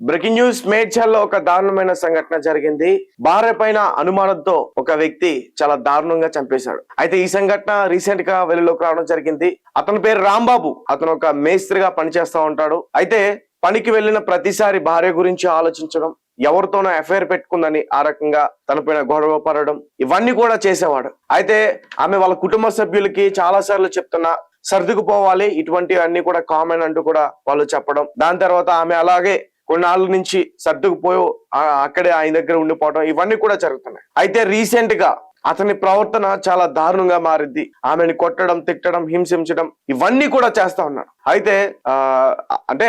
Breaking news మేడ్చల్లో ఒక దారుణమైన సంఘటన జరిగింది. భార్య పైన అనుమానంతో ఒక వ్యక్తి చాలా దారుణంగా చంపేశాడు. అయితే ఈ సంఘటన రీసెంట్ గా వెలుగులోకి రావడం జరిగింది. అతని పేరు రాంబాబు. అతను ఒక మేస్త్రిగా పనిచేస్తా ఉంటాడు. అయితే పనికి వెళ్లిన ప్రతిసారి భార్య గురించి ఆలోచించడం, ఎవరితోనో అఫైర్ పెట్టుకుందని ఆ రకంగా తనపైన గొడవ పడడం, ఇవన్నీ కూడా చేసేవాడు. అయితే ఆమె వాళ్ళ కుటుంబ సభ్యులకి చాలా సార్లు చెప్తున్నా సర్దుకుపోవాలి, ఇటువంటి అన్ని కూడా కామన్ అంటూ కూడా వాళ్ళు చెప్పడం. దాని తర్వాత ఆమె అలాగే కొన్నాళ్ళ నుంచి సర్దుకుపోయి అక్కడే ఆయన దగ్గర ఉండిపోవడం, ఇవన్నీ కూడా జరుగుతున్నాయి. అయితే రీసెంట్ గా అతని ప్రవర్తన చాలా దారుణంగా మారింది. ఆమెని కొట్టడం, తిట్టడం, హింసించడం, ఇవన్నీ కూడా చేస్తా ఉన్నాడు. అయితే అంటే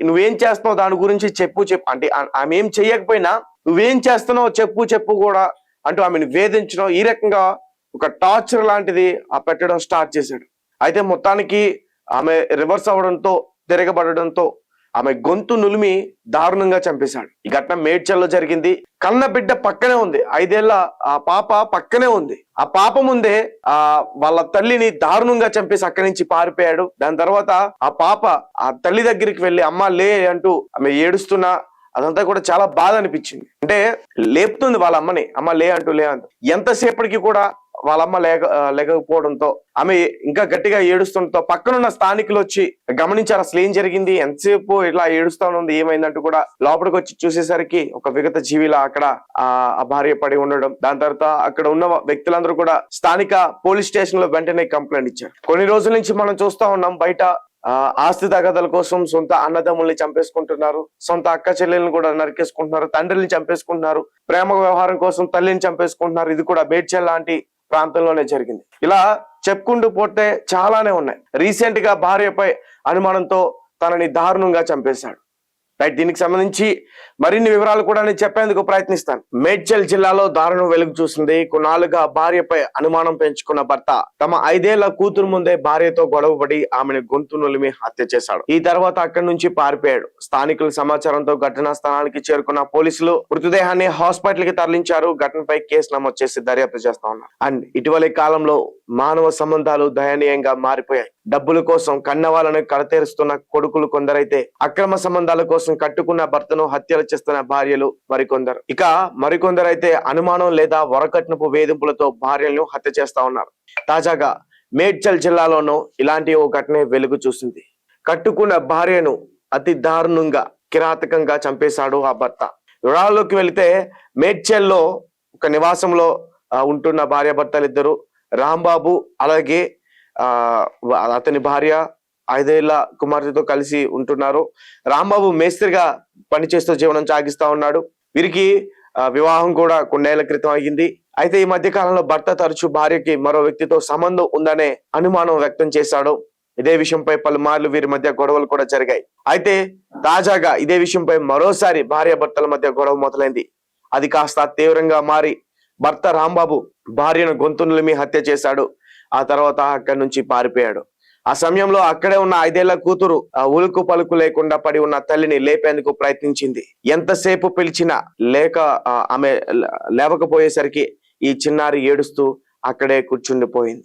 నువ్వేం చేస్తున్నావు దాని గురించి చెప్పు అంటే ఆమె ఏం చెయ్యకపోయినా నువ్వేం చేస్తున్నావు చెప్పు కూడా అంటూ ఆమెను వేధించడం, ఈ రకంగా ఒక టార్చర్ లాంటిది పెట్టడం స్టార్ట్ చేశాడు. అయితే మొత్తానికి ఆమె రివర్స్ అవ్వడంతో, తిరగబడడంతో ఆమె గొంతు నులిమి దారుణంగా చంపేశాడు. ఈ ఘటన మేడ్చల్లో జరిగింది. కన్న బిడ్డ పక్కనే ఉంది, 5 ఏళ్ల ఆ పాప పక్కనే ఉంది. ఆ పాప ముందే వాళ్ళ తల్లిని దారుణంగా చంపేసి అక్కడి నుంచి పారిపోయాడు. దాని తర్వాత ఆ పాప ఆ తల్లి దగ్గరికి వెళ్ళి అమ్మ లే అంటూ ఆమె ఏడుస్తున్నా, అదంతా కూడా చాలా బాధ అనిపించింది. అంటే లేపుతుంది వాళ్ళ అమ్మని, అమ్మ లే అంటూ ఎంతసేపటికి కూడా వాళ్ళమ్మ లేకపోవడంతో ఆమె ఇంకా గట్టిగా ఏడుస్తుండటంతో పక్కనున్న స్థానికులు వచ్చి గమనించారు అసలు ఏం జరిగింది, ఎంతసేపు ఇట్లా ఏడుస్తా ఉంది, ఏమైందంటూ కూడా లోపలికి వచ్చి చూసేసరికి ఒక విగత జీవిలా అక్కడ ఆ భార్య పడి ఉండడం. దాని తర్వాత అక్కడ ఉన్న వ్యక్తులందరూ కూడా స్థానిక పోలీస్ స్టేషన్ లో వెంటనే కంప్లైంట్ ఇచ్చారు. కొన్ని రోజుల నుంచి మనం చూస్తా ఉన్నాం, బయట ఆస్తి తగాదాల కోసం సొంత అన్నదమ్ముల్ని చంపేసుకుంటున్నారు, సొంత అక్క చెల్లెల్ని కూడా నరికేసుకుంటున్నారు, తండ్రిని చంపేసుకుంటున్నారు, ప్రేమ వ్యవహారం కోసం తల్లిని చంపేసుకుంటున్నారు. ఇది కూడా మేడ్చల్ లాంటి ప్రాంతంలోనే జరిగింది. ఇలా చెప్పుకుంటూ పోతే చాలానే ఉన్నాయి. రీసెంట్ గా భార్యపై అనుమానంతో తనని దారుణంగా చంపేశాడు. రైట్, దీనికి సంబంధించి మరిన్ని వివరాలు కూడా నేను చెప్పేందుకు ప్రయత్నిస్తాను. మేడ్చల్ జిల్లాలో దారుణం వెలుగు చూసింది. కొన్నాళ్ళుగా భార్యపై అనుమానం పెంచుకున్న భర్త తమ 5 ఏళ్ల కూతురు ముందే భార్యతో గొడవపడి ఆమెను గొంతు నులిమి హత్య చేశాడు. ఈ తర్వాత అక్కడి నుంచి పారిపోయాడు. స్థానికుల సమాచారంతో ఘటనా స్థలానికి చేరుకున్న పోలీసులు మృతదేహాన్ని హాస్పిటల్ కి తరలించారు. ఘటనపై కేసు నమోదు చేసి దర్యాప్తు చేస్తా ఉన్నారు. అండ్ ఇటీవలి కాలంలో మానవ సంబంధాలు దయనీయంగా మారిపోయాయి. డబ్బుల కోసం కన్నవాళ్ళను కడతేరుస్తున్న కొడుకులు కొందరైతే, అక్రమ సంబంధాల కోసం కట్టుకున్న భర్తను హత్యలు చేస్తున్న భార్యలు మరికొందరు. ఇక మరికొందరైతే అనుమానం లేదా వరకట్నపు వేధింపులతో భార్యలను హత్య చేస్తా ఉన్నారు. తాజాగా మేడ్చల్ జిల్లాలోనూ ఇలాంటి ఓ ఘటన వెలుగు చూసింది. కట్టుకున్న భార్యను అతి దారుణంగా, కిరాతకంగా చంపేశాడు ఆ భర్త. వివరాల్లోకి వెళితే మేడ్చల్లో ఒక నివాసంలో ఉంటున్న భార్యాభర్తలు ఇద్దరు, రాంబాబు అలాగే అతని భార్య 5 ఏళ్ల కుమార్తెతో కలిసి ఉంటున్నారు. రాంబాబు మేస్త్రిగా పనిచేస్తూ జీవనం సాగిస్తా ఉన్నాడు. వీరికి వివాహం కూడా కొన్నేళ్ల క్రితం అయ్యింది. అయితే ఈ మధ్య కాలంలో భర్త తరచూ భార్యకి మరో వ్యక్తితో సంబంధం ఉందనే అనుమానం వ్యక్తం చేశాడు. ఇదే విషయంపై పలుమార్లు వీరి మధ్య గొడవలు కూడా జరిగాయి. అయితే తాజాగా ఇదే విషయంపై మరోసారి భార్యాభర్తల మధ్య గొడవ మొదలైంది. అది కాస్త తీవ్రంగా మారి భర్త రాంబాబు భార్యను గొంతు నులిమి హత్య చేశాడు. ఆ తర్వాత అక్కడి నుంచి పారిపోయాడు. ఆ సమయంలో అక్కడే ఉన్న 5 ఏళ్ల కూతురు ఉలుకు పలుకు లేకుండా పడి ఉన్న తల్లిని లేపేందుకు ప్రయత్నించింది. ఎంతసేపు పిలిచినా ఆమె లేవకపోయేసరికి ఈ చిన్నారి ఏడుస్తూ అక్కడే కూర్చుండిపోయింది.